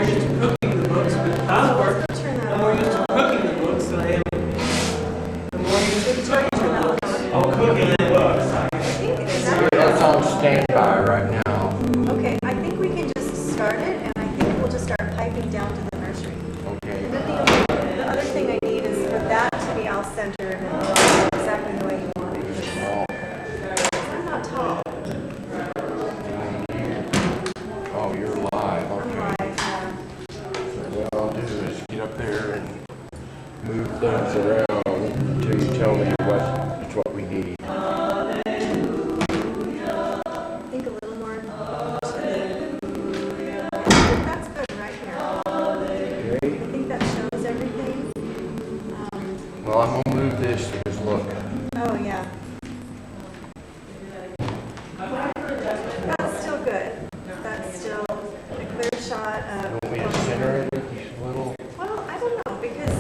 used to cooking the books with Passport. I'm more used to cooking the books than I am. I'm more used to cooking the books. Oh, cooking the books. That's on standby right now. Okay, I think we can just start it, and I think we'll just start piping down to the nursery. Okay. And then the other thing I need is for that to be off-centered and exactly the way you want it. I'm not tall. Oh, you're live. I'm Okay. live. What I'll do is get up there and move things around until you tell me what we need. I think a little more. That's good right here. Okay. I think that shows everything. Well, I'm gonna move this because look. Oh, yeah. That's still good. That's still a clear shot of. Want me to center it a little? Well, I don't know, because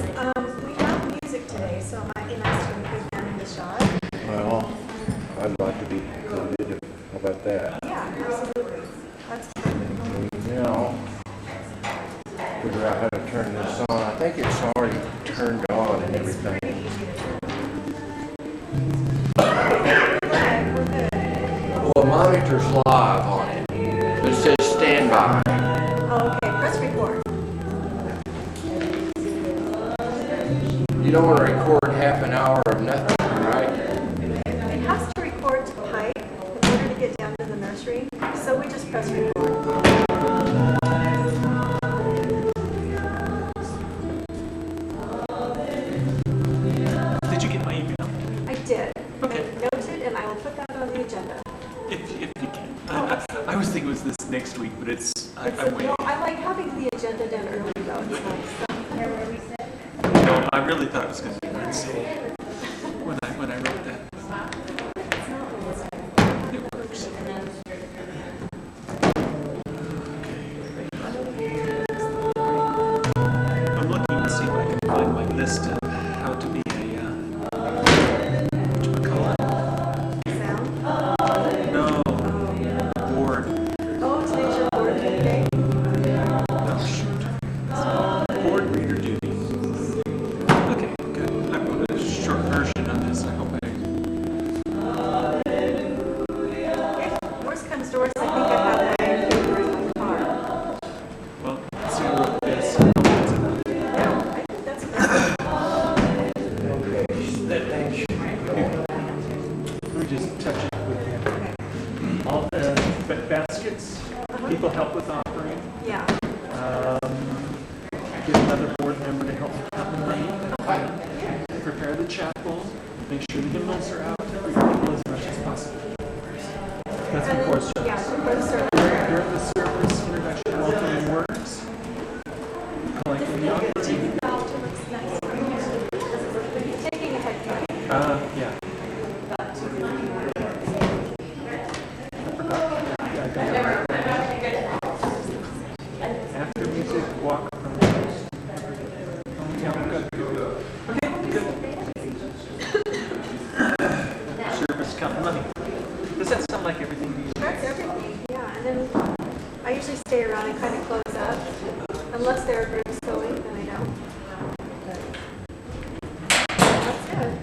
we have music today, so it might be nice to include them in the shot. Well, I'd like to be included. How about that? Yeah, absolutely. That's perfect. Now, figure out how to turn this on. I think it's already turned on and everything. We're good. Well, the monitor's live on it. It says standby. Oh, okay. Press record. You don't want to record half an hour of nothing, right? It has to record to pipe in order to get down to the nursery, so we just press record. Did you get my email? I did. Okay. I noted, and I will put that on the agenda. If you can. I was thinking it was this next week, but I'm waiting. No, I like having the agenda done early, though. It's nice. No, I really thought it was going to be Wednesday when I wrote that. It works. I'm looking to see if I can find my list of how to be a whatchamacallit? Sound? No, board. Oh, today's your board meeting day? Oh shoot. Board reader duties. Okay, good. I wrote a short version of this. I hope If worst comes to worst, I think I have my paper in my car. well, let's see who wrote this. I hope that's enough. No, I think that's good. Okay, that thing should be going. Let me just touch it with all the baskets. People help with offering. Yeah. Get another board member to help me count the money. Prepare the chapel. Make sure the hymnals are out for people as much as possible. That's before service. Yeah, before the service. During the service, introduction, welcoming words. Collecting the offering. Taking a head count. Yeah. I forgot. Yeah, I got it right. After music, walk from the house. Yeah, good. Okay, good. Service, count the money. Does that sound like everything you need? That's everything, yeah. And then I usually stay around and kind of close up. Unless there are groups going, then I don't. That's good.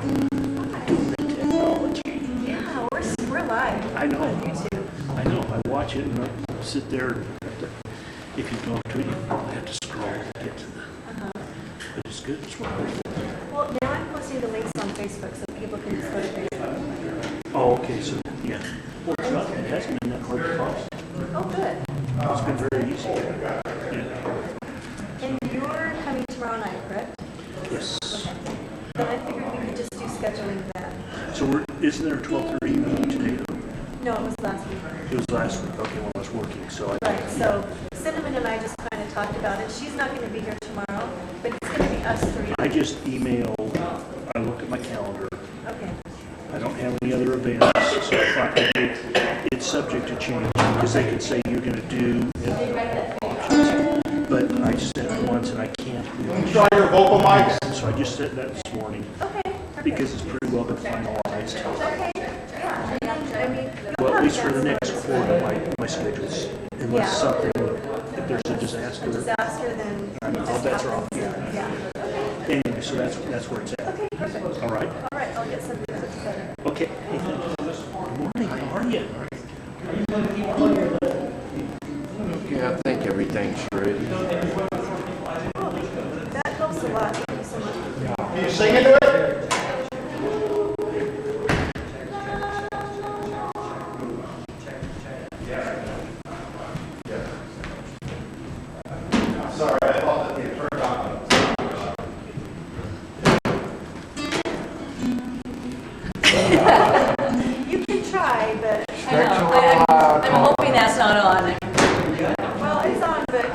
doing the technology. Yeah, we're live. I know. On YouTube. I know. I watch it and I sit there. If you go to it, you have to scroll to get to the. But it's good as well. Well, now I'm posting the links on Facebook so people can just go to Facebook. Oh, okay. So yeah. Well, it's not. It hasn't been that hard to find. Oh, good. It's been very easy. Yeah. And you're coming tomorrow night, correct? Yes. Okay. Then I figured we could just do scheduling then. So isn't there a 12:30 meeting today? No, it was last week. It was last week. Okay, well I was working, so I. Right, so Cinnamon and I just kind of talked about it. She's not going to be here tomorrow, but it's going to be us three. I just emailed. I looked at my calendar. Okay. I don't have any other events, so if I could it's subject to change because they could say you're going to do options. But I said it once and I can't. Try your vocal mics. So I just said that this morning Okay, perfect. because it's pretty well been finalized. Okay, yeah. I mean, Well, at least for the next quarter, my schedules, unless Yeah. something, if there's a disaster. disaster, then I mean, it all just bets are off. happens. Yeah. Anyway, so that's where it's at. Okay, perfect. All right. All right, I'll get something put together. Okay. Hey, thank you. Good morning. How are you? Yeah, I think everything's ready. That helps a lot. Thank you so much. Can you sing into it? Sorry, I thought that we had turned on. You can try, but, I know. I'm hoping that's not on, well, it's on, but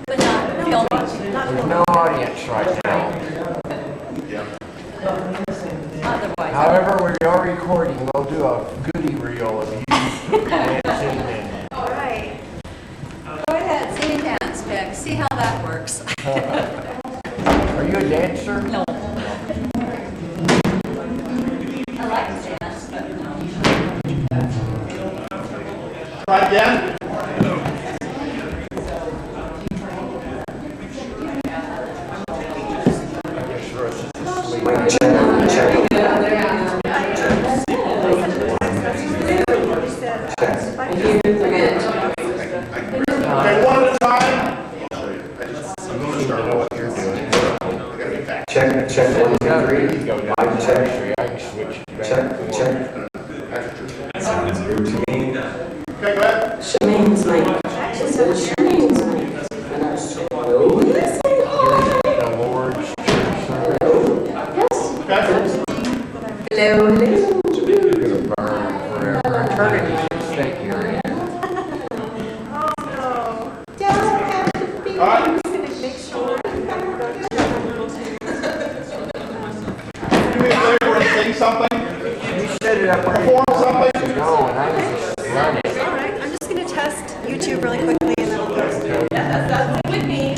but not filming. not There's no audience right now. Otherwise, However, we are recording. We'll do a goodie reel of you dancing and all right. go ahead, sing and dance, Beck. See how that works. Are you a dancer? No. I like to dance, but no. Try again. Okay, one at a time. You need to know what you're doing. Check, 1, 2, 3. Go down Mic the check. registry. I can switch it back. Check. Okay, go ahead. Shemaine's mic. Shemaine's mic. Hello? The Lord's Church service. Yes. Okay. Hello, hello. You're gonna burn forever. Turn it to stay here. Oh, no. Doesn't have to be. All right. I'm just going to make sure. Do me a favor and sing something. You set it up Perform something. to go, and I was just running. All right, I'm just going to test YouTube really quickly and then I'll post it. That's with me.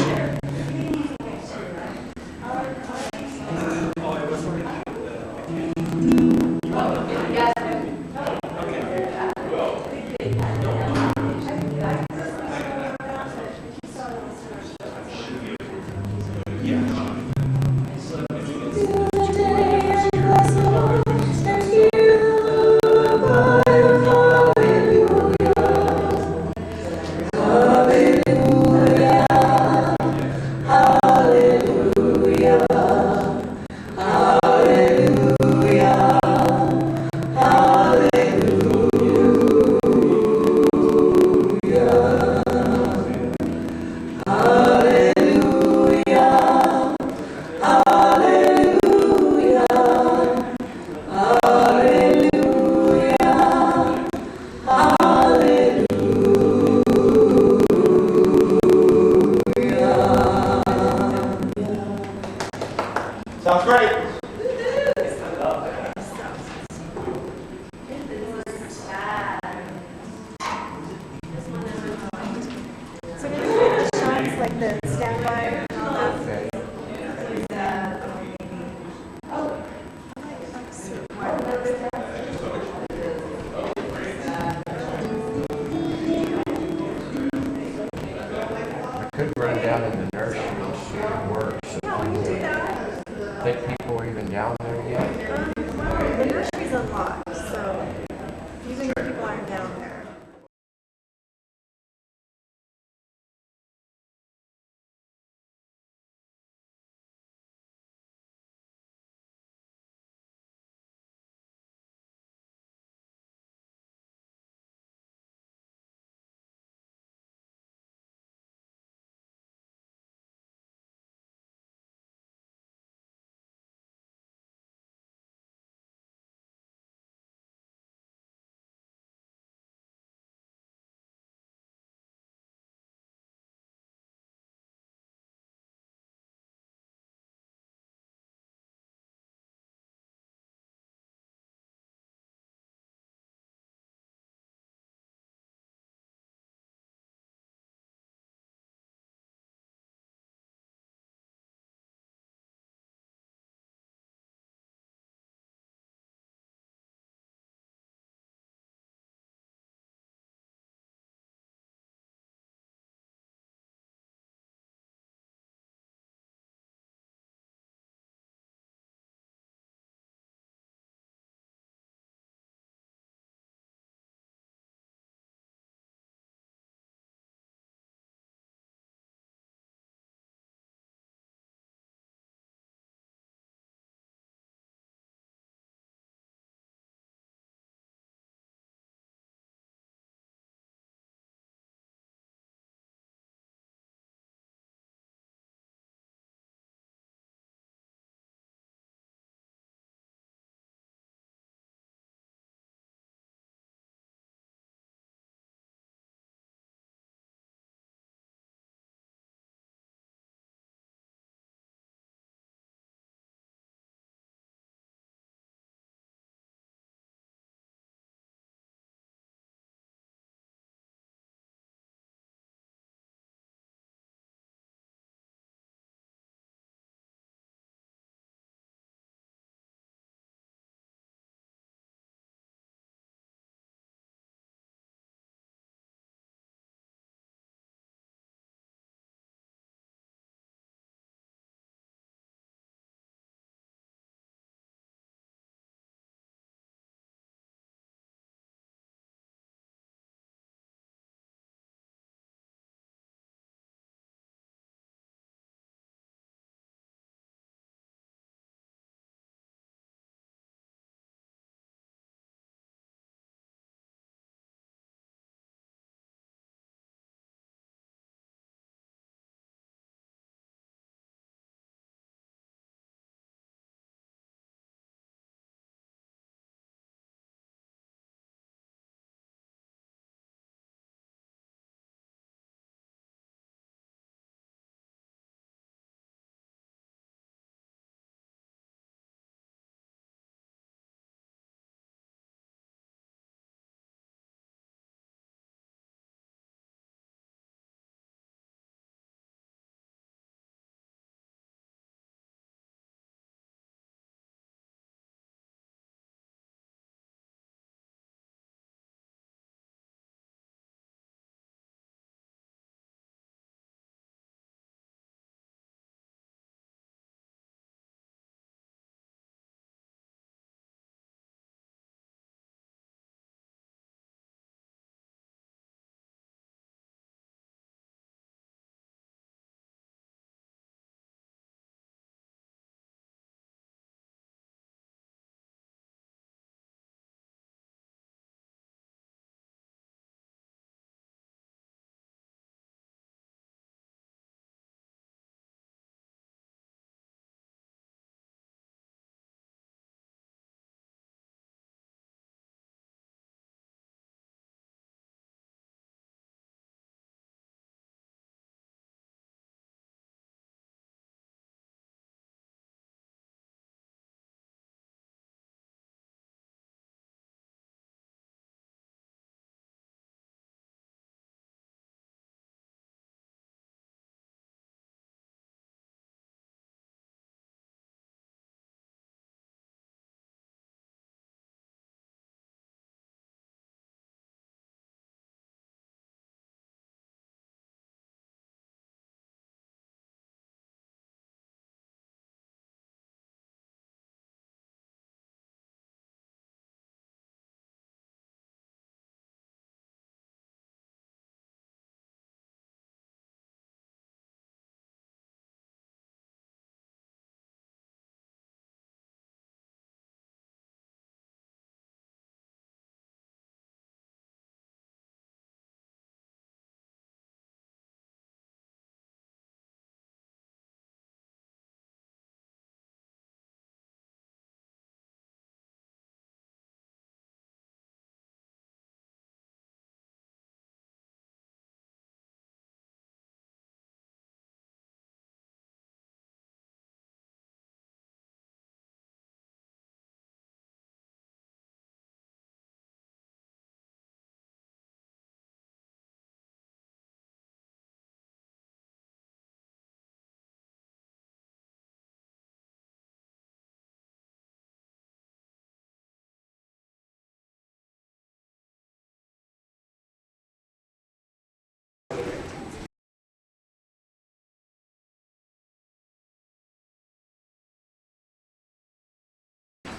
Sounds great. So we're going to do the shots like the standby and all that. Okay. I could run down in the nursery and see if it works. Yeah, we can do that. Think people are even down there Well, the nursery's unlocked, so usually people aren't down there.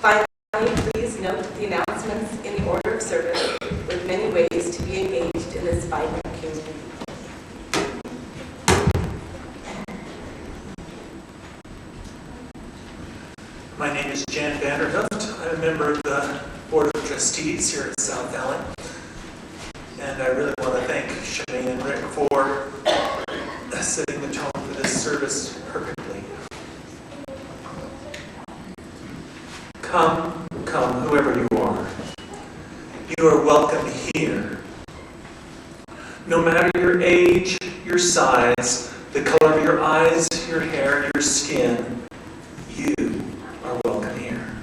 Finally, please note the announcements in the order of service with many ways to be engaged in this vibrant community. My name is Jan Vanderhooft. I'm a member of the Board of Trustees here at South Allen. And I really want to thank Shemaine and Rick for setting the tone for this service perfectly. Come, whoever you are. You are welcome here. No matter your age, your size, the color of your eyes, your hair, your skin, you are welcome here.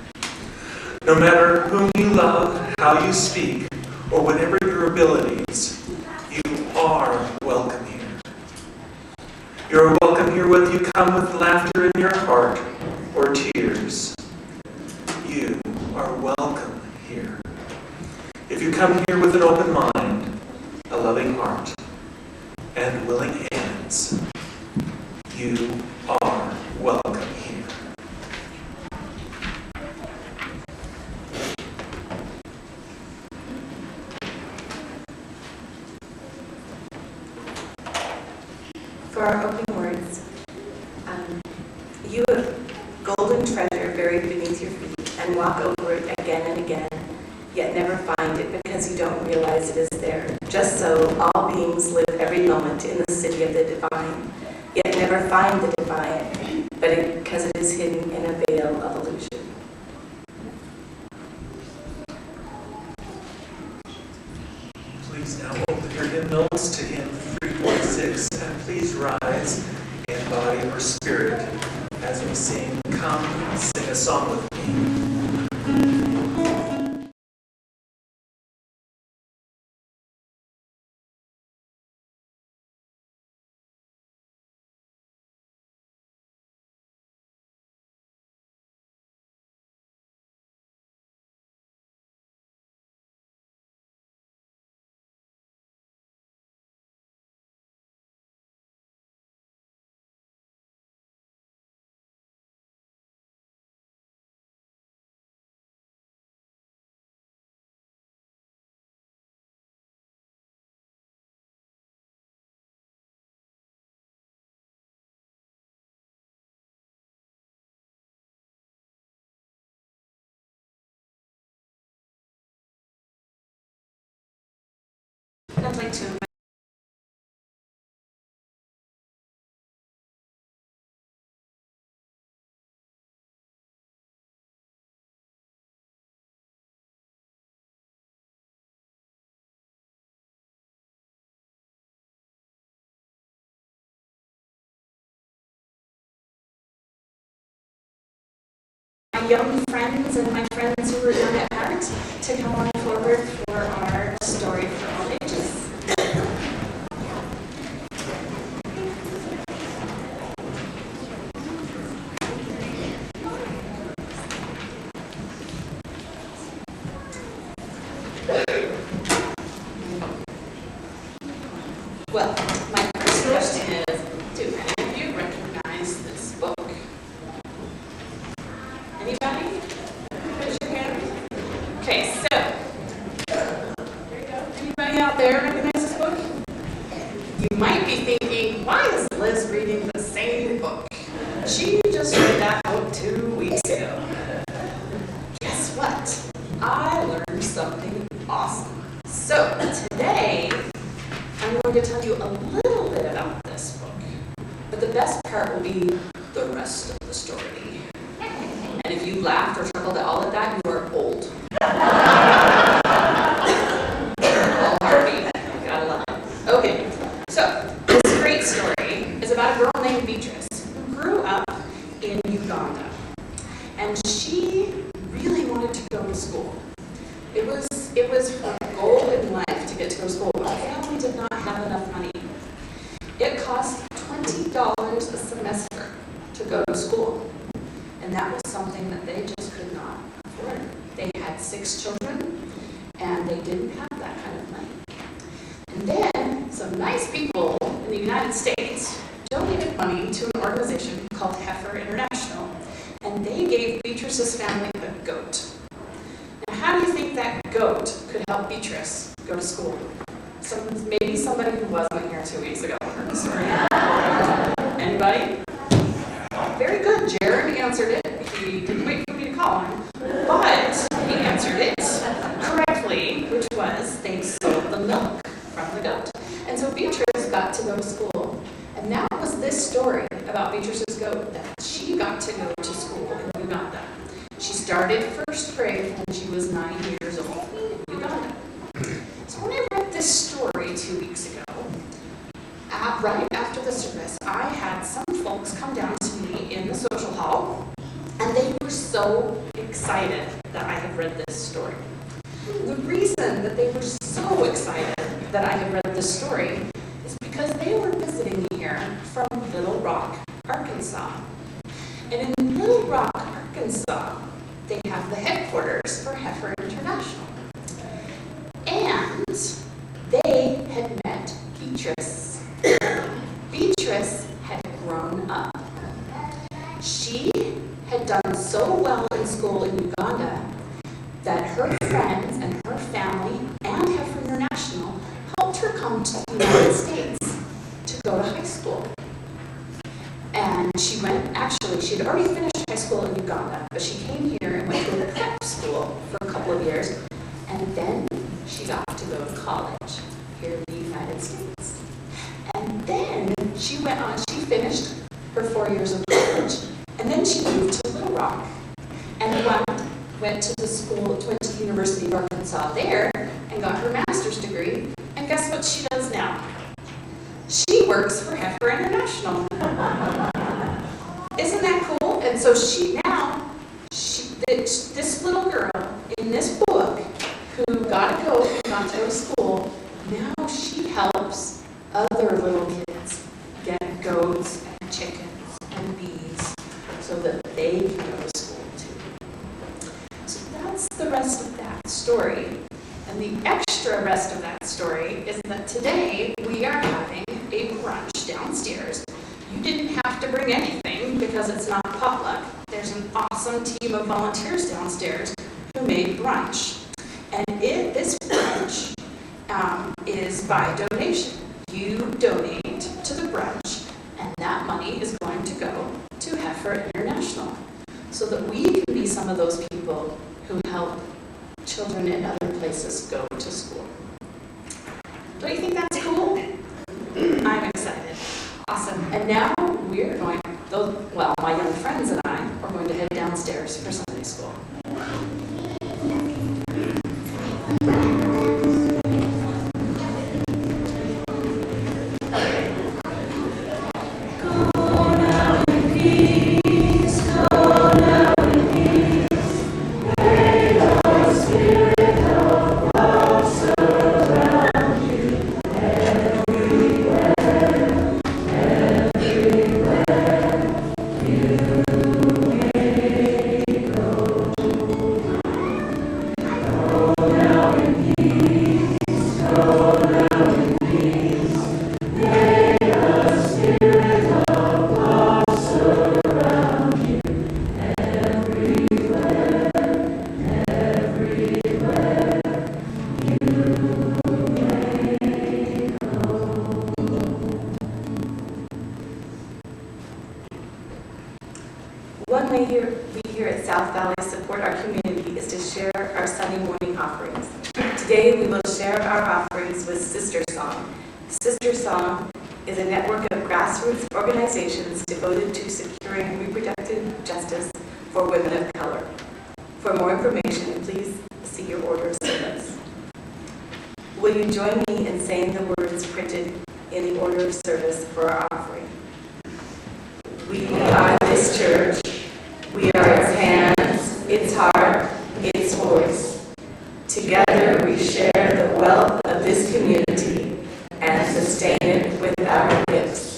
No matter whom you love, how you speak, or whatever your abilities, you are welcome here. You're welcome here whether you come with laughter in your heart or tears. You are welcome here. If you come here with an open mind, a loving heart, and willing hands, you are welcome here. For our opening words, you have golden treasure buried beneath your feet and walk over it again and again, yet never find it because you don't realize it is there. Just so, all beings live every moment in the city of the divine, yet never find the divine, because it is hidden in a veil of illusion. Please now open your hymnals to hymn 346, and please rise in body or spirit as we sing, Come, Sing a Song with Me. I'd like to invite my young friends and my friends who are young at heart to come on forward for our story for all ages. Well, my first question is, do any of you recognize this book? Anybody? Raise your hand. Okay, so, there you go. Anybody out there recognize this book? You might be thinking, why is Liz reading the same book? She just read that book 2 weeks ago. Guess what? I learned something awesome. So, today, I'm going to tell you a little bit about this book, but the best part will be the rest of the story. And if you laughed or chuckled at all of that, you are old. All Harvey, you gotta love it. Okay, so this great story is about a girl named Beatrice who grew up in Uganda, and she really wanted to go to school. It was her goal in life to get to go to school, but her family did not have enough money. It cost $20 a semester to go to school, and that was something that they just could not afford. They had 6 children, and they didn't have that kind of money. And then some nice people in the United States donated money to an organization called Heifer International, and they gave Beatrice Beatrice's family a goat. Now, how do you think that goat could help Beatrice go to school? Maybe somebody who wasn't here 2 weeks ago heard the story. Anybody? Very good. Jared answered it. He didn't wait for me to call him, but he answered it correctly, which was they stole the milk from the goat. And so Beatrice got to go to school. And that was this story about Beatrice's goat, that she got to go to school in Uganda. She started first grade when she was 9 years old in Uganda. So when I read this story 2 weeks ago, right after the service, I had some folks come down to me in the social hall, and they were so excited that I had read this story. The reason that they were so excited that I had read this story is because they were visiting here from Little Rock, Arkansas. And in Little Rock, Arkansas, they have the headquarters for Heifer International. And they had met Beatrice. Beatrice had grown up. She had done so well in school in Uganda that her friends and her family and Heifer International helped her come to the United States to go to high school. And she had already finished high school in Uganda, but she came here and went to a prep school for a couple of years, and then she got to go to college here in the United States. And then she finished her 4 years of college, and then she moved to Little Rock and went to the University of Arkansas there and got her master's degree. And guess what she does now? She works for Heifer International. Isn't that cool? And so this little girl in this book who got to go to school, now she helps other little kids get goats and chickens and bees so that they can go to school too. So that's the rest of that story. And the extra rest of that story is that today we are having a brunch downstairs. You didn't have to bring anything because it's not potluck. There's an awesome team of volunteers downstairs who made brunch. And this brunch is by donation. You donate to the brunch, and that money is going to go to Heifer International so that we can be some of those people who help children in other places go to school. Don't you think that's cool? I'm excited. Awesome. And now we're going, my young friends and I are going to head downstairs for Sunday school. One way we here at South Valley support our community is to share our Sunday morning offerings. Today we will share our offerings with Sister Song. Sister Song is a network of grassroots organizations devoted to securing reproductive justice for women of color. For more information, please see your order of service. Will you join me in saying the words printed in the order of service for our offering? We are this church. We are its hands, its heart, its voice. Together we share the wealth of this community and sustain it with our gifts.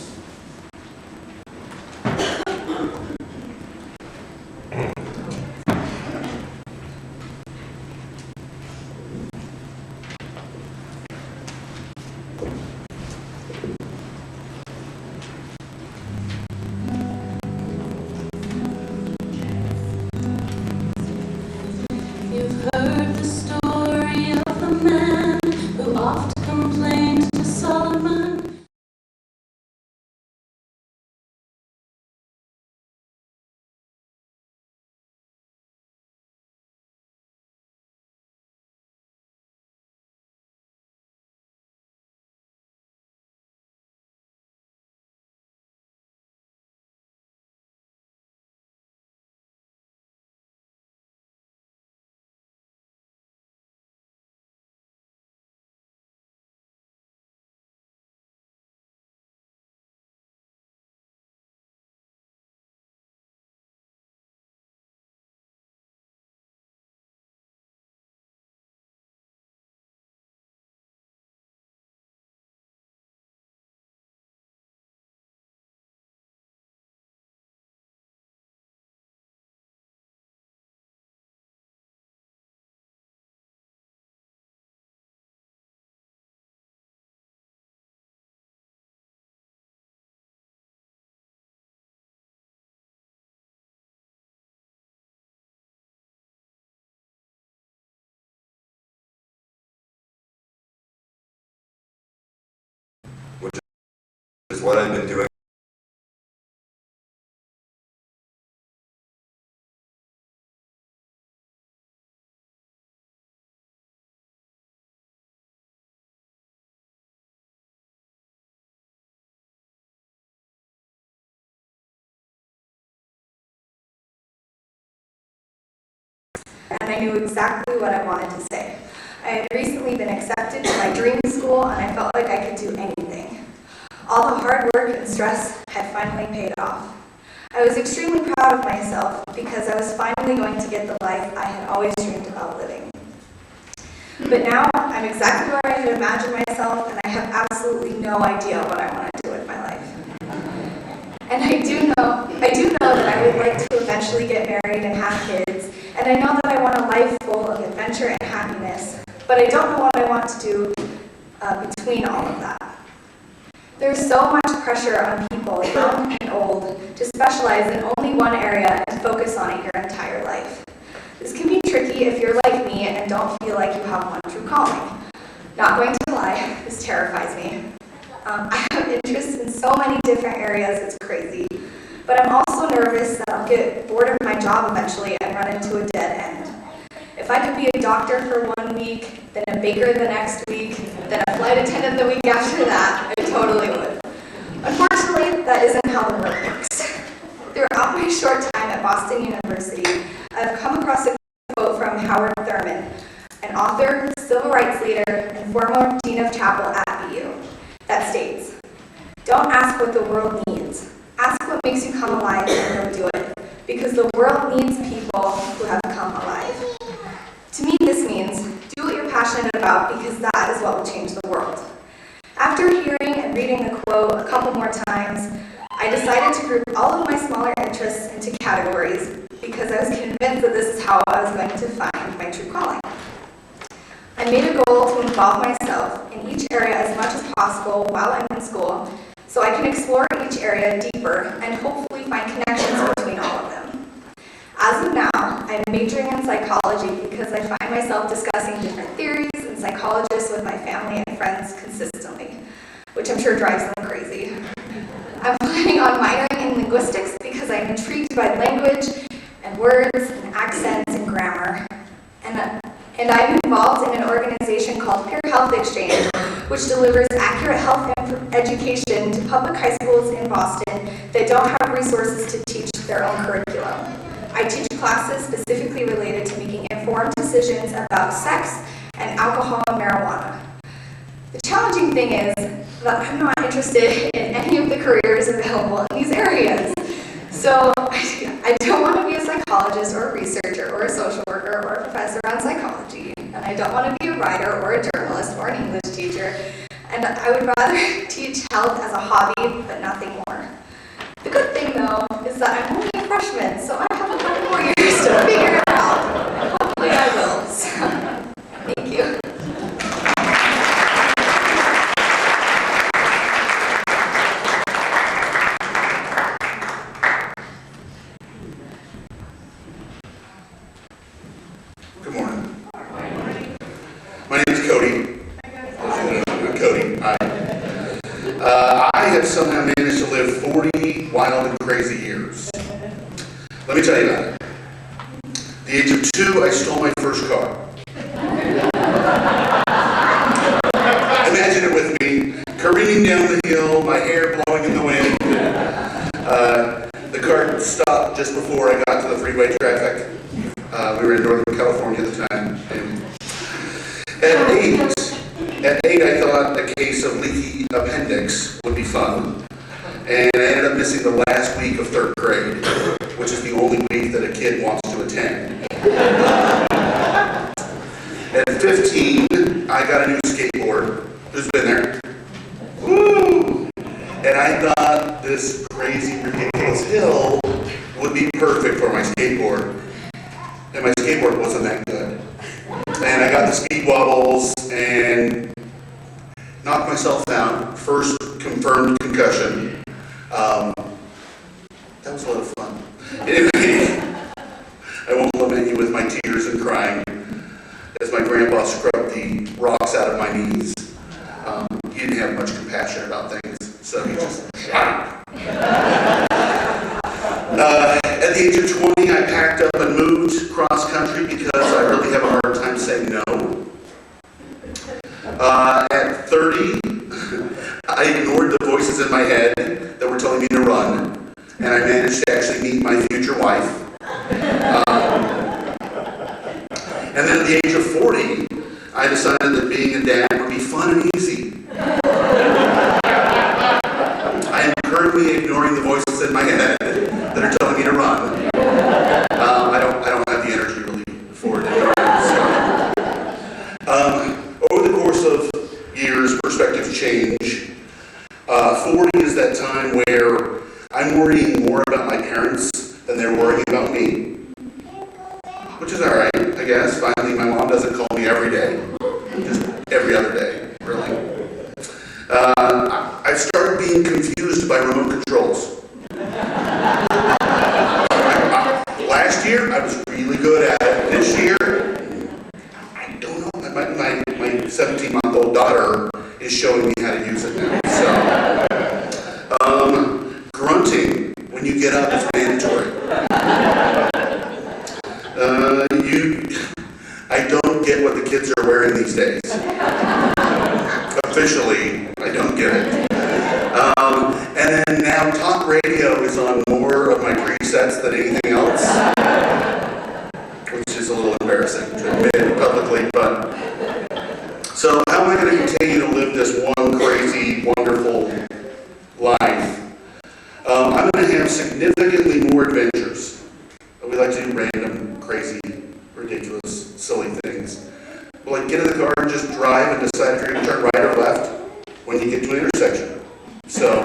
is what I've been doing. And I knew exactly what I wanted to say. I had recently been accepted to my dream school, and I felt like I could do anything. All the hard work and stress had finally paid off. I was extremely proud of myself because I was finally going to get the life I had always dreamed about living. But now I'm exactly where I had imagined myself, and I have absolutely no idea what I want to do with my life. And I do know that I would like to eventually get married and have kids, and I know that I want a life full of adventure and happiness, but I don't know what I want to do between all of that. There's so much pressure on people, young and old, to specialize in only one area and focus on it your entire life. This can be tricky if you're like me and don't feel like you have one true calling. Not going to lie, this terrifies me. I have interests in so many different areas, it's crazy. But I'm also nervous that I'll get bored of my job eventually and run into a dead end. If I could be a doctor for 1 week, then a baker the next week, then a flight attendant the week after that, I totally would. Unfortunately, that isn't how the world works. Throughout my short time at Boston University, I've come across a quote from Howard Thurman, an author, civil rights leader, and former dean of chapel at BU, that states, "Don't ask what the world needs. Ask what makes you come alive and go do it, because the world needs people who have come alive." To me, this means do what you're passionate about, because that is what will change the world. After hearing and reading the quote a couple more times, I decided to group all of my smaller interests into categories because I was convinced that this is how I was going to find my true calling. I made a goal to involve myself in each area as much as possible while I'm in school, so I can explore each area deeper and hopefully find connections between all of them. As of now, I'm majoring in psychology because I find myself discussing different theories and psychologists with my family and friends consistently, which I'm sure drives them crazy. I'm planning on minoring in linguistics because I'm intrigued by language and words and accents and grammar. And I'm involved in an organization called Peer Health Exchange, which delivers accurate health education to public high schools in Boston that don't have resources to teach their own curriculum. I teach classes specifically related to making informed decisions about sex and alcohol and marijuana. The challenging thing is that I'm not interested in any of the careers available in these areas. So I don't want to be a psychologist or a researcher or a social worker or a professor on psychology. And I don't want to be a writer or a journalist or an English teacher. And I would rather teach health as a hobby, but nothing more. The good thing, though, is that I'm only a freshman, so I have a couple more years to figure it out. And hopefully I will. So, thank you. Good morning. My name is Cody. Cody, hi. I have somehow managed to live 40 wild and crazy years. Let me tell you about it. At the age of 2, I stole my first car. Imagine it with me, careening down the hill, my hair blowing in the wind. The car stopped just before I got to the freeway traffic. We were in Northern California at the time. And at 8, I thought a case of leaky appendix would be fun. And I ended up missing the last week of 3rd grade, which is the only week that a kid wants to attend. At 15, I got a new skateboard. Who's been there? Woo! And I thought this crazy, ridiculous hill would be perfect for my skateboard. And my skateboard wasn't that good. And I got the speed wobbles and knocked myself down. First confirmed concussion. That was a lot of fun. Anyway, I won't lament you with my tears and crying as my grandpa scrubbed the rocks out of my knees. He didn't have much compassion about things, so he just the age of 20, I packed up and moved cross country because I really have a hard time saying no. At 30, I ignored the voices in my head that were telling me to run, and I managed to actually meet my future wife. And then at the age of 40, I decided that being a dad would be fun and easy. I am currently ignoring the voices in my head that are telling me to run. I don't have the energy really for it anymore. So. Over the course of years, perspectives change. 40 is that time where I'm worrying more about my parents than they're worrying about me. Which is alright, I guess. Finally, my mom doesn't call me every day. Just every other day, really. I've started being confused by remote controls. Last year, I was really good at it. This year, I don't know. My 17-month-old daughter is showing me how to use it now. So, grunting when you get up is mandatory. I don't get what the kids are wearing these days. Officially, I don't get it. And then now talk radio is on more of my presets than anything else, which is a little embarrassing to admit publicly, but so how am I going to continue to live this one crazy, wonderful life? I'm going to have significantly more adventures. We like to do random, crazy, ridiculous, silly things. We'll like get in the car and just drive and decide if you're going to turn right or left when you get to an intersection. So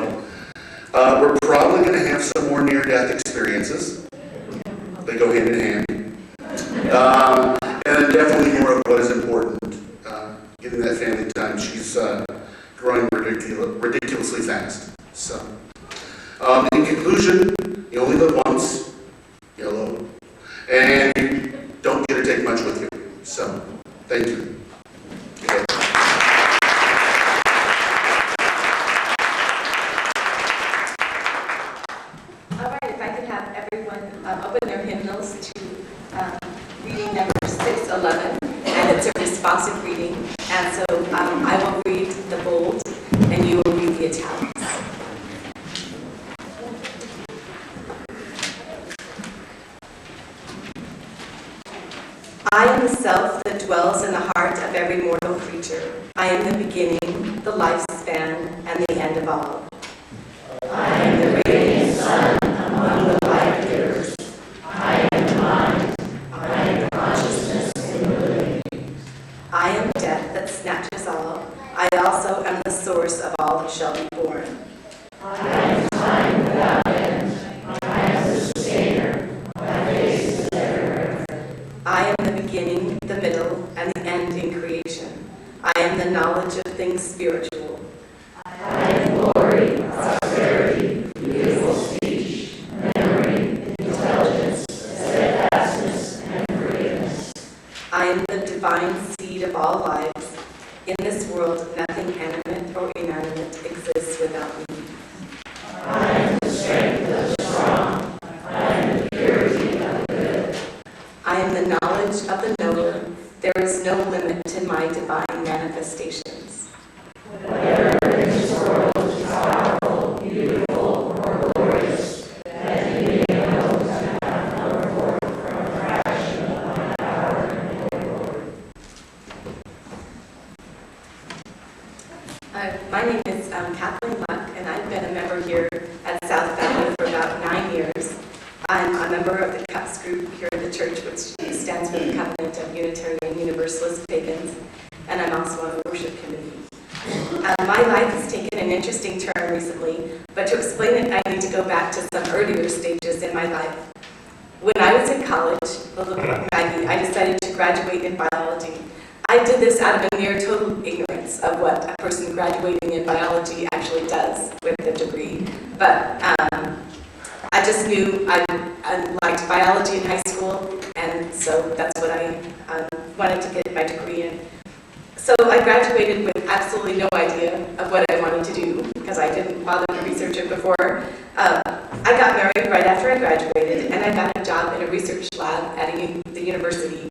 we're probably going to have some more near-death experiences. They go hand in hand. And then definitely more of what is important. Getting that family time. She's growing ridiculously fast. So, in conclusion, you only live once. Yellow. And you don't get to take much with you. So, thank you. Okay. All right, if I could have everyone open their hymnals to reading number 611, and it's a responsive reading, and so I will read the bold, and you will read the italics. I am the self that dwells in the heart of every mortal creature. I am the beginning, the lifespan, and the end of all. I am the radiant sun among the light givers. I am the mind. I am consciousness in the living. I am death that snatches all. I also am the source of all that shall be born. I am time without end. I am the sustainer. My face is everywhere. I am the beginning, the middle, and the end in creation. I am the knowledge of things spiritual. I am glory, prosperity, beautiful speech, memory, intelligence, steadfastness, and forgiveness. I am the divine seed of all lives. In this world, nothing animate or inanimate exists without me. I am the strength of the strong. I am the purity of the good. I am the knowledge of the knower. There is no limit to my divine manifestations. Whatever in this world is powerful, beautiful, or glorious, that he may know to have come forth from a fraction of my power and glory. My name is Kathleen Luck, and I've been a member here at South Valley for about 9 years. I'm a member of the CUPS group here at the church, which stands for the Covenant of Unitarian Universalist Pagans, and I'm also on the worship committee. My life has taken an interesting turn recently, but to explain it, I need to go back to some earlier stages in my life. When I was in college, a little Maggie, I decided to graduate in biology. I did this out of a near total ignorance of what a person graduating in biology actually does with a degree. But I just knew I liked biology in high school, and so that's what I wanted to get my degree in. So I graduated with absolutely no idea of what I wanted to do, because I didn't bother to research it before. I got married right after I graduated, and I got job in a research lab at the university.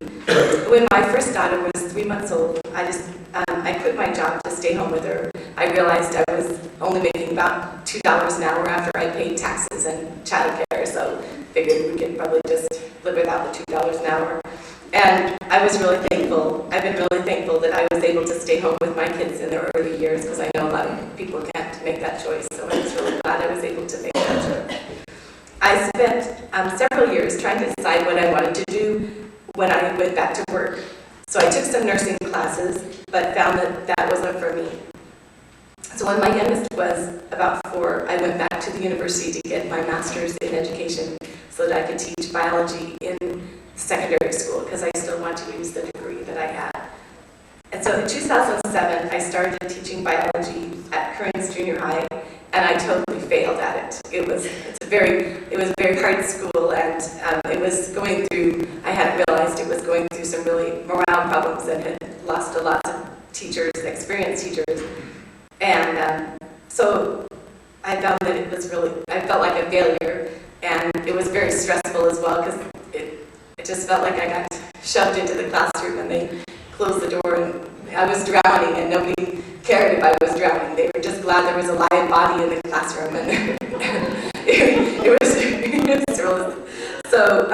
When my first daughter was 3 months old, I quit my job to stay home with her. I realized I was only making about $2 an hour after I paid taxes and childcare, so figured we could probably just live without the $2 an hour. And I was really thankful. I've been really thankful that I was able to stay home with my kids in their early years, because I know a lot of people can't make that choice, so I was really glad I was able to make that choice. I spent several years trying to decide what I wanted to do when I went back to work. So I took some nursing classes, but found that that wasn't for me. So when my youngest was about 4, I went back to the university to get my master's in education so that I could teach biology in secondary school, because I still want to use the degree that I had. And so in 2007, I started teaching biology at Kearns Junior High, and I totally failed at it. It was a very hard school, and I hadn't realized it was going through some really morale problems and had lost a lot of teachers, experienced teachers. And so I found that I felt like a failure, and it was very stressful as well, because it just felt like I got shoved into the classroom and they closed the door and I was drowning and nobody cared if I was drowning. They were just glad there was a live body in the classroom, and it was really, so,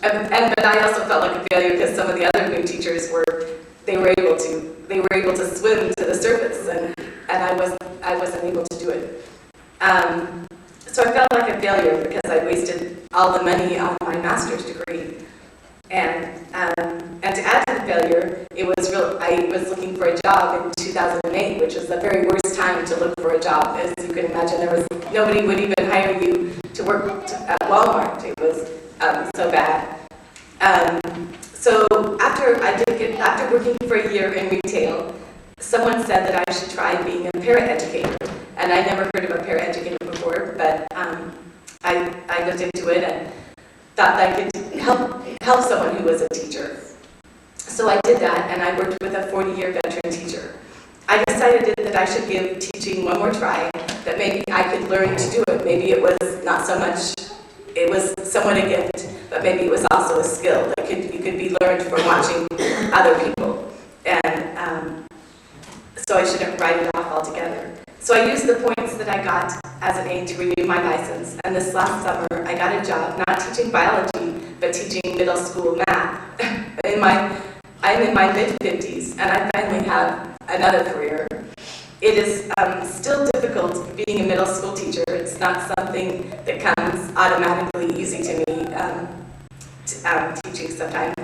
but I also felt like a failure because some of the other new teachers were able to swim to the surface, and I wasn't able to do it. So I felt like a failure because I wasted all the money on my master's degree. And to add to the failure, I was looking for a job in 2008, which was the very worst time to look for a job. As you can imagine, nobody would even hire you to work at Walmart. It was so bad. So after working for a year in retail, someone said that I should try being a paraeducator. And I never heard of a paraeducator before, but I looked into it and thought that I could help someone who was a teacher. So I did that, and I worked with a 40-year veteran teacher. I decided that I should give teaching one more try, that maybe I could learn to do it. Maybe it was not so much, it was somewhat a gift, but maybe it was also a skill that you could be learned from watching other people. And so I shouldn't write it off altogether. So I used the points that I got as an aide to renew my license, and this last summer I got a job not teaching biology, but teaching middle school math. I'm in my mid-50s, and I finally have another career. It is still difficult being a middle school teacher. It's not something that comes automatically easy to me, teaching sometimes,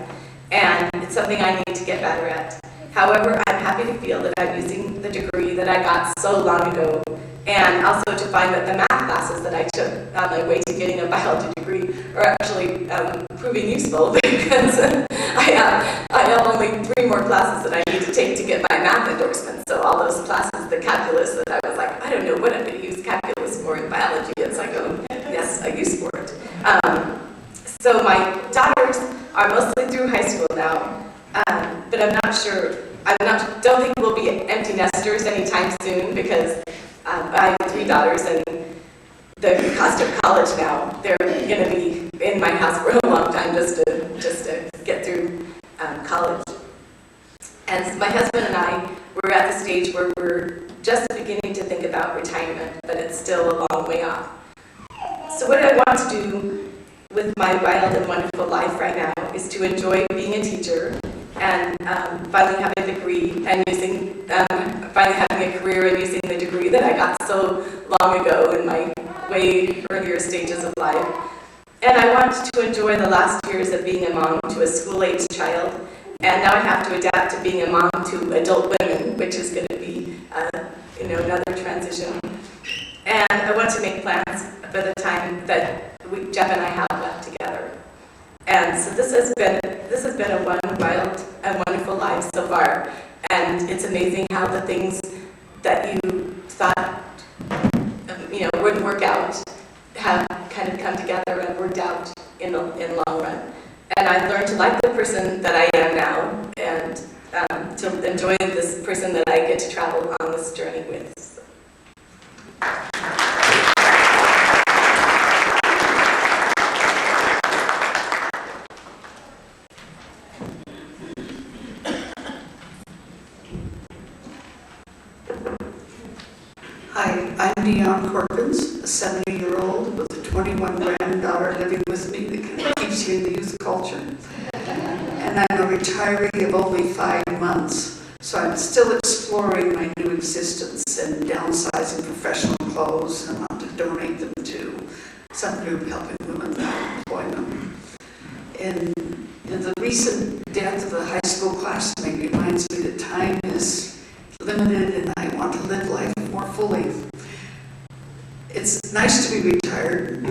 and it's something I need to get better at. However, I'm happy to feel that I'm using the degree that I got so long ago, and also to find that the math classes that I took on my way to getting a biology degree are actually proving useful, because I have only 3 more classes that I need to take to get my math endorsement. So all those classes, the calculus that I was like, I don't know what I'm going to use calculus for in biology. It's like, oh, yes, a use for it. So my daughters are mostly through high school now. But I'm not sure, don't think we'll be empty nesters anytime soon, because I have 3 daughters, and the cost of college now, they're going to be in my house for a long time just to get through college. And my husband and I, we're at the stage where we're just beginning to think about retirement, but it's still a long way off. So what I want to do with my wild and wonderful life right now is to enjoy being a teacher, and finally having a degree and finally having a career and using the degree that I got so long ago in my way earlier stages of life. And I want to enjoy the last years of being a mom to a school-aged child, and now I have to adapt to being a mom to adult women, which is going to be another transition. And I want to make plans for the time that Jeff and I have left together. And so this has been a wild and wonderful life so far. And it's amazing how the things that you thought wouldn't work out have kind of come together and worked out in the long run. And I've learned to like the person that I am now, and to enjoy this person that I get to travel on this journey with. I'm Dion Corkins, a 70-year-old with a 21-granddaughter living with me that kind of keeps you in the youth culture. And I'm a retiree of only 5 months, so I'm still exploring my new existence and downsizing professional clothes. I want to donate them to some group helping women without employment. And the recent death of a high school classmate reminds me that time is limited and I want to live life more fully. It's nice to be retired.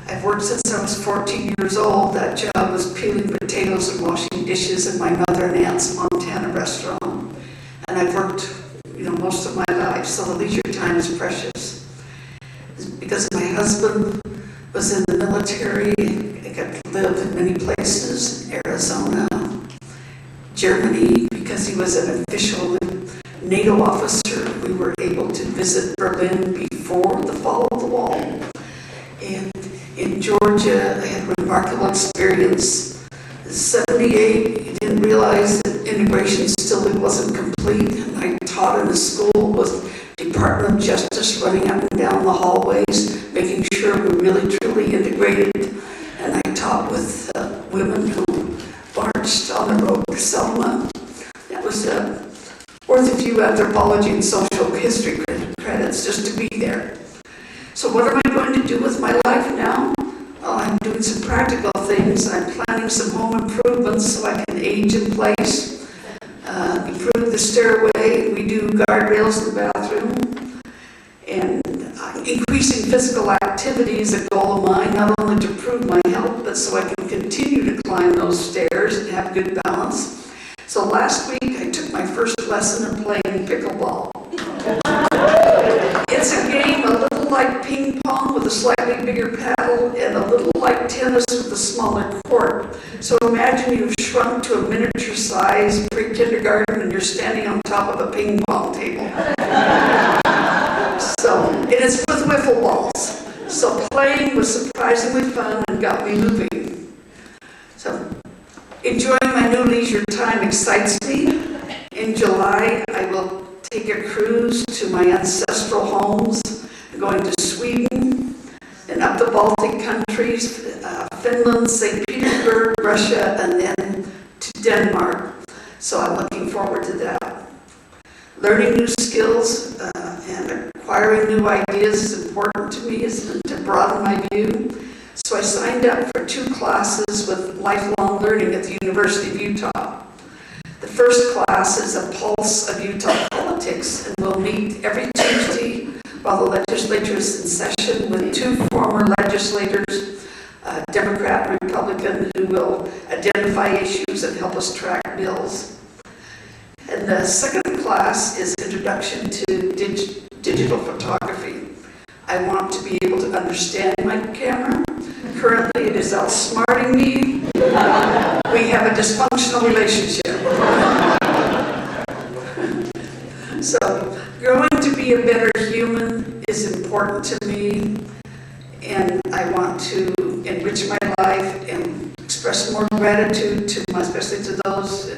I've worked since I was 14 years old. That job was peeling potatoes and washing dishes in my mother and aunt's Montana restaurant. And I've worked, most of my life, so the leisure time is precious. Because my husband was in the military, I got to live in many places, Arizona, Germany, because he was an official NATO officer. We were able to visit Berlin before the fall of the wall. And in Georgia, I had a remarkable experience. In '78, you didn't realize that integration still wasn't complete. And I taught in a school with Department of Justice running up and down the hallways, making sure we're really truly integrated. And I taught with women who marched on the road to Selma. That was worth a few anthropology and social history credits just to be there. So what am I going to do with my life now? Well, I'm doing some practical things. I'm planning some home improvements so I can age in place, improve the stairway. We do guardrails in the bathroom. And increasing physical activity is a goal of mine, not only to improve my health, but so I can continue to climb those stairs and have good balance. So last week, I took my first lesson in playing pickleball. It's a game a little like ping pong with a slightly bigger paddle and a little like tennis with a smaller court. So imagine you've shrunk to a miniature size pre-kindergarten and you're standing on top of a ping pong table. And it's with wiffle balls. So playing was surprisingly fun and got me moving. So enjoying my new leisure time excites me. In July, I will take a cruise to my ancestral homes. I'm going to Sweden and up the Baltic countries, Finland, St. Petersburg, Russia, and then to Denmark. So I'm looking forward to that. Learning new skills and acquiring new ideas is important to me, to broaden my view. So I signed up for 2 classes with lifelong learning at the University of Utah. The first class is a pulse of Utah politics, and we'll meet every Tuesday while the legislature is in session with 2 former legislators, Democrat and Republican, who will identify issues and help us track bills. And the second class is Introduction to Digital Photography. I want to be able to understand my camera. Currently, it is outsmarting me. We have a dysfunctional relationship. So, growing to be a better human is important to me, and I want to enrich my life and express more gratitude to especially to those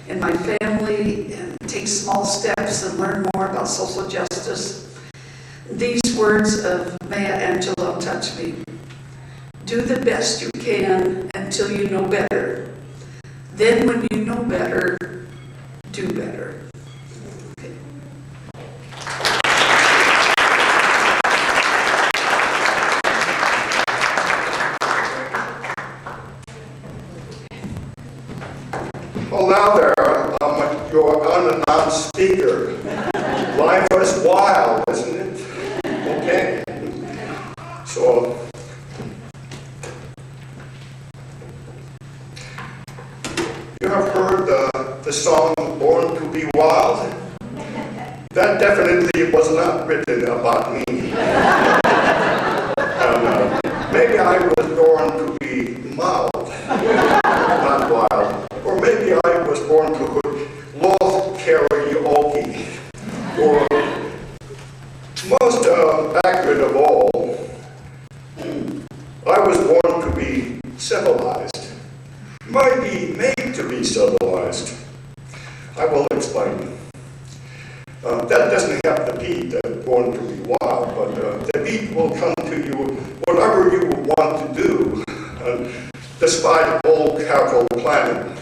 in my family, and take small steps and learn more about social justice. These words of Maya Angelou touch me. Do the best you can until you know better. Then when you know better, do better. Okay. Well, now there, you're unannounced speaker. Life is wild, isn't it? Okay. So, you have heard the song Born to be Wild? That definitely was not written about me. Maybe I was born to be mild, not wild. Or maybe I was born to love karaoke. Or most accurate of all, I was born to be civilized. Might be made to be civilized. I will explain. That doesn't have the beat that born to be wild, but the beat will come to you whatever you want to do, despite all careful planning.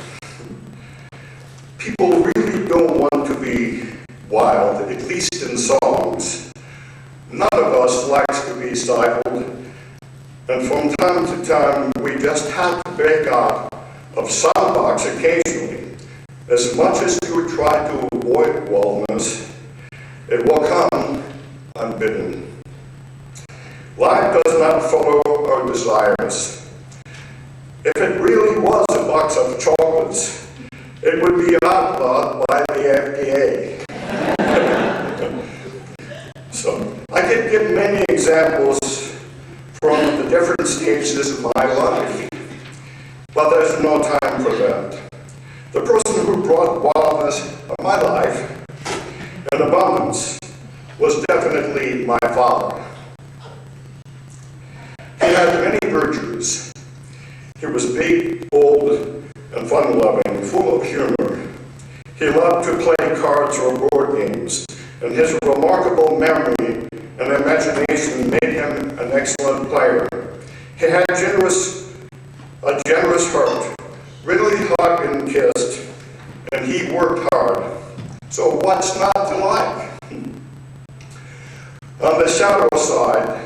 People really don't want to be wild, at least in songs. None of us likes to be stifled, and from time to time we just have to break out of soundbox occasionally. As much as you try to avoid wildness, it will come unbidden. Life does not follow our desires. If it really was a box of chocolates, it would be outlawed by the FDA. So I could give many examples from the different stages of my life, but there's no time for that. The person who brought wildness in my life and abundance was definitely my father. He had many virtues. He was big, bold, and fun-loving, full of humor. He loved to play cards or board games, and his remarkable memory and imagination made him an excellent player. He had a generous heart, really hugged and kissed, and he worked hard. So what's not to like? On the shadow side,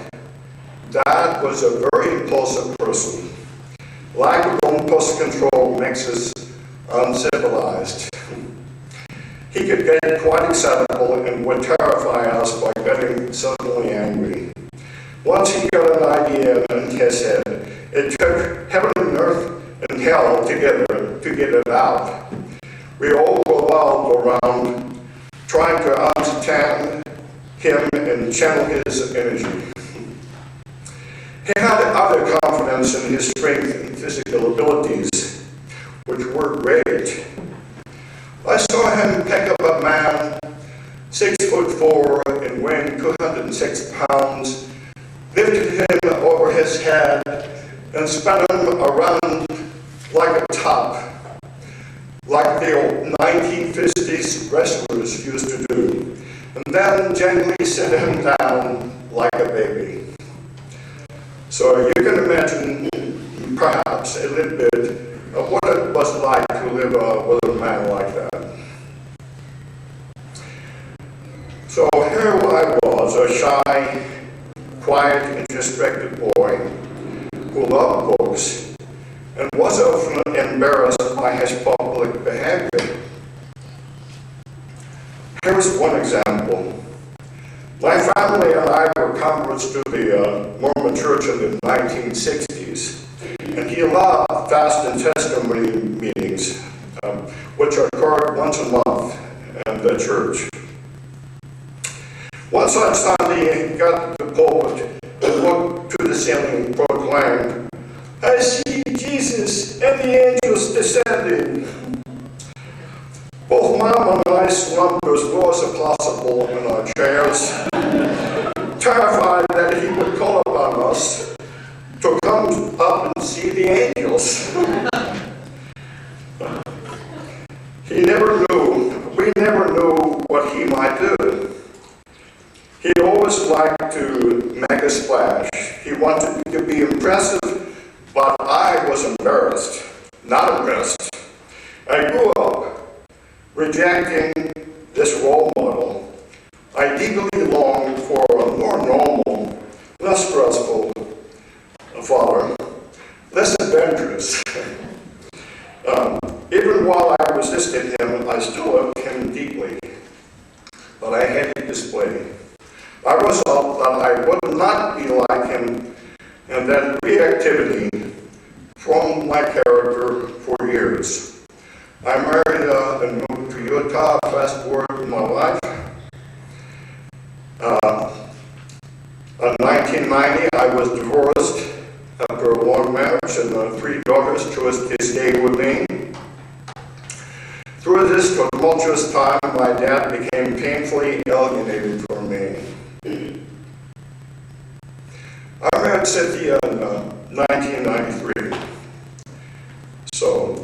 Dad was a very impulsive person. Lack of impulse control makes us uncivilized. He could get quite excitable and would terrify us by getting suddenly angry. Once he got an idea in his head, it took heaven and earth and hell together to get it out. We all revolved around trying to understand him and channel his energy. He had utter confidence in his strength and physical abilities, which were great. I saw him pick up a man 6'4" and weighing 206 pounds, lifted him over his head, and spun him around like a top, like the old 1950s wrestlers used to do, and then gently set him down like a baby. So you can imagine, perhaps, a little bit of what it was like to live with a man like that. So here I was, a shy, quiet, introspective boy who loved books and was often embarrassed by his public behavior. Here's one example. My family and I were converts to the Mormon Church in the 1960s, and he loved fast and testimony meetings, which occurred once a month in the church. One such Sunday, he got to the pulpit and looked to the ceiling and proclaimed, "I see Jesus and the angels descending." Both Mom and I slumped as low as possible in our chairs, terrified that he would call upon us to come up and see the angels. We never knew what he might do. He always liked to make a splash. He wanted to be impressive, but I was embarrassed, not impressed. I grew up rejecting this role model. I eagerly longed for a more normal, less stressful father, less adventurous. Even while I resisted him, I still loved him deeply, but I hated display. I resolved that I would not be like him, and that reactivity formed my character for years. I married and moved to Utah, fast forward in my life. In 1990, I was divorced after a long marriage, and 3 daughters chose to stay with me. Through this tumultuous time, my dad became painfully alienated from me. I met Cynthia in 1993. So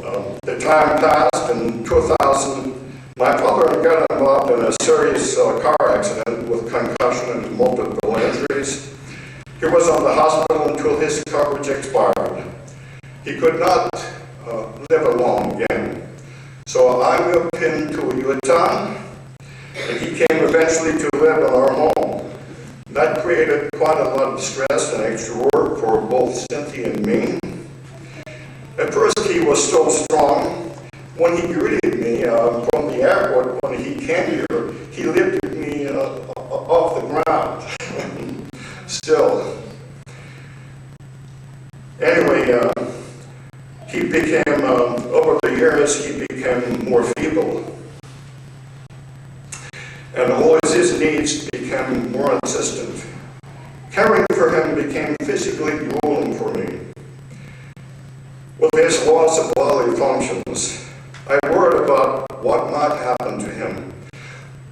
the time passed. In 2000, My father got involved in a serious car accident with concussion and multiple injuries. He was on the hospital until his coverage expired. He could not live alone again. So I moved him to Utah, and he came eventually to live in our home. That created quite a lot of stress and extra work for both Cynthia and me. At first he was still strong. When he greeted me from the airport, when he came here, he lifted me off the ground. Still. Anyway, he became, over the years, he became more feeble. And always his needs became more insistent. Caring for him became physically grueling for me. With his loss of bodily functions, I worried about what might happen to him.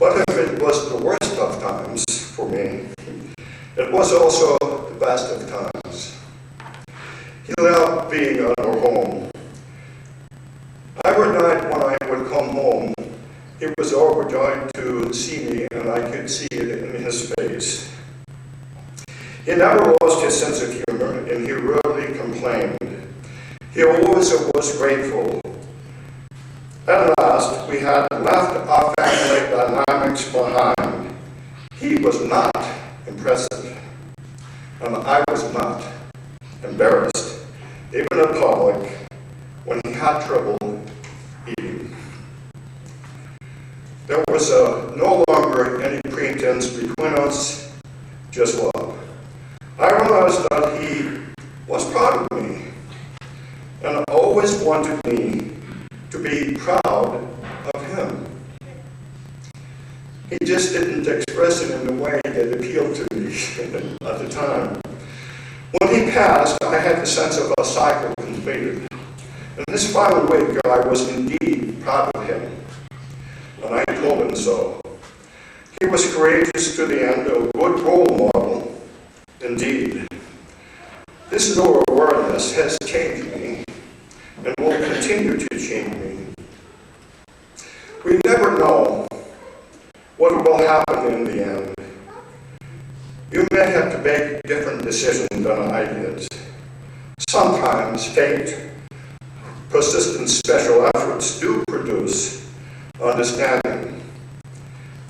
But if it was the worst of times for me, it was also the best of times. He loved being in our home. Every night when I would come home, he was overjoyed to see me, and I could see it in his face. He never lost his sense of humor, and he rarely complained. He always was grateful. At last, we had left our family dynamics behind. He was not impressive, and I was not embarrassed, even in public, when he had trouble eating. There was no longer any pretense between us, just love. I realized that he was proud of me, and always wanted me to be proud of him. He just didn't express it in a way that appealed to me at the time. When he passed, I had the sense of a cycle completed. In this final week, I was indeed proud of him, and I told him so. He was courageous to the end, a good role model, indeed. This new awareness has changed me, and will continue to change me. We never know what will happen in the end. You may have to make different decisions than I did. Sometimes fate, persistent special efforts do produce understanding.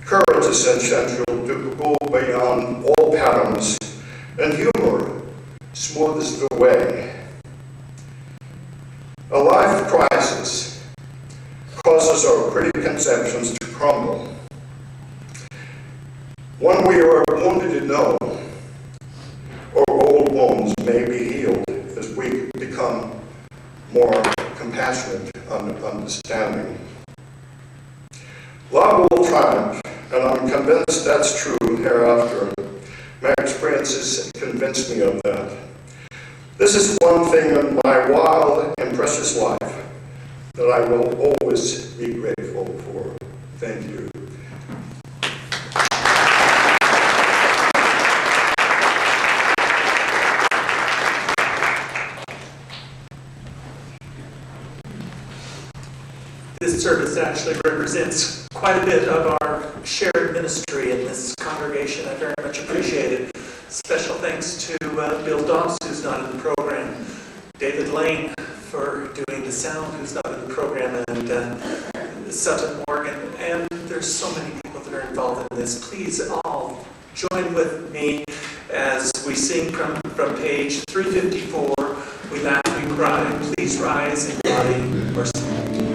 Courage is essential to go beyond all patterns, and humor smooths the way. A life crisis causes our preconceptions to crumble. When we are wounded to know, our old wounds may be healed as we become more compassionate and understanding. Love will triumph, and I'm convinced that's true hereafter. My experiences convince me of that. This is one thing in my wild and precious life that I will always be grateful for. Thank you. This service actually represents quite a bit of our shared ministry in this congregation. I very much appreciate it. Special thanks to Bill Dobbs, who's not in the program, David Lane for doing the sound, who's not in the program, and Sutton Morgan. And there's so many people that are involved in this. Please all join with me as we sing from page 354, We Laugh, We Cry. Please rise in body or spirit.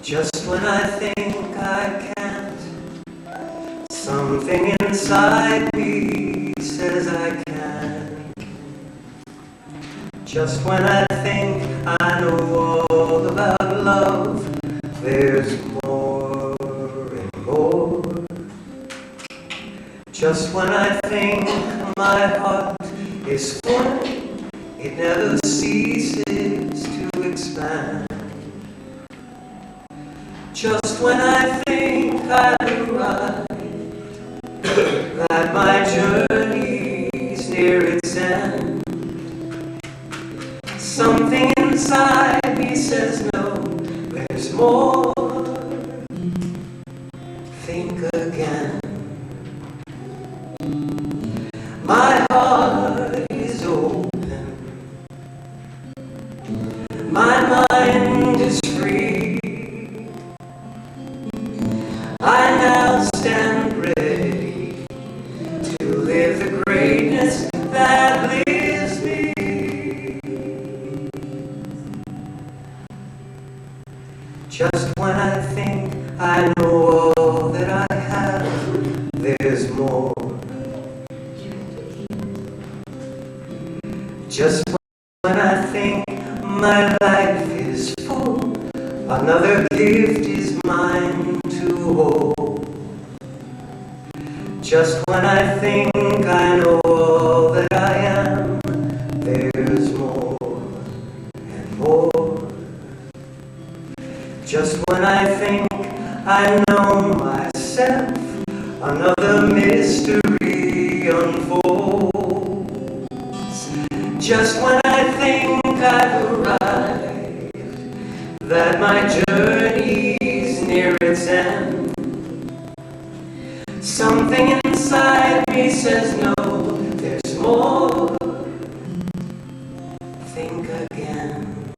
Just when I think I can't, something inside me says I can. Just when I think I know all about love, there's more and more. Just when I think my heart is full, it never ceases to expand. Just when I think I've arrived, that my journey's near its end, something inside me says no, there's more. Think again. My heart is open, my mind is free. I now stand ready to live the greatness that lives me. Just when I think I know all that I have, there's more. Just when I think my life is full, another gift is mine to hold. Just when I think I know all that I am, there's more and more. Just when I think I know myself, another mystery unfolds. Just when I think I've arrived, that my journey's near its end, something inside me says no, there's more. Think again.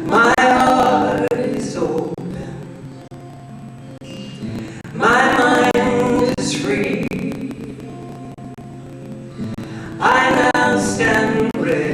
My heart is open, my mind is free. I now stand ready